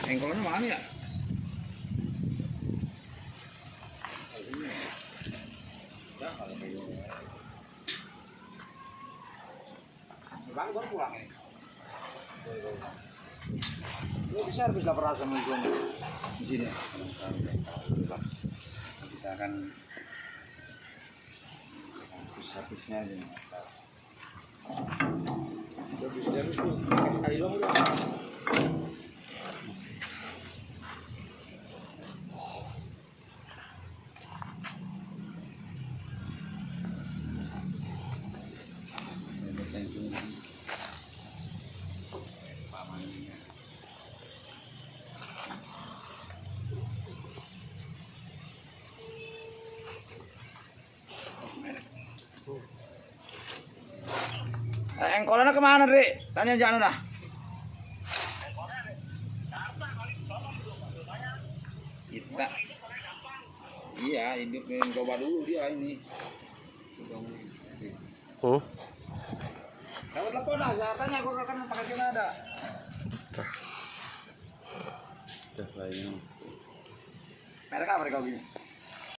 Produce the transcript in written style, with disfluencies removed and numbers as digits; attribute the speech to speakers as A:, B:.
A: Engkolnya mana ya? Bang baru pulang ini. Lu bisa habis lapar rasa muncul di sini. Kita akan habisnya aja. Habis tuh kali doang udah. Engkolnya kemana, Dek? Tanya jangan dah. Kita. Iya, hidup coba dulu dia ini. Kamu telepon lah, saya tanya aku akan pakai sini ada. Dah lain. Mereka apa kau gini?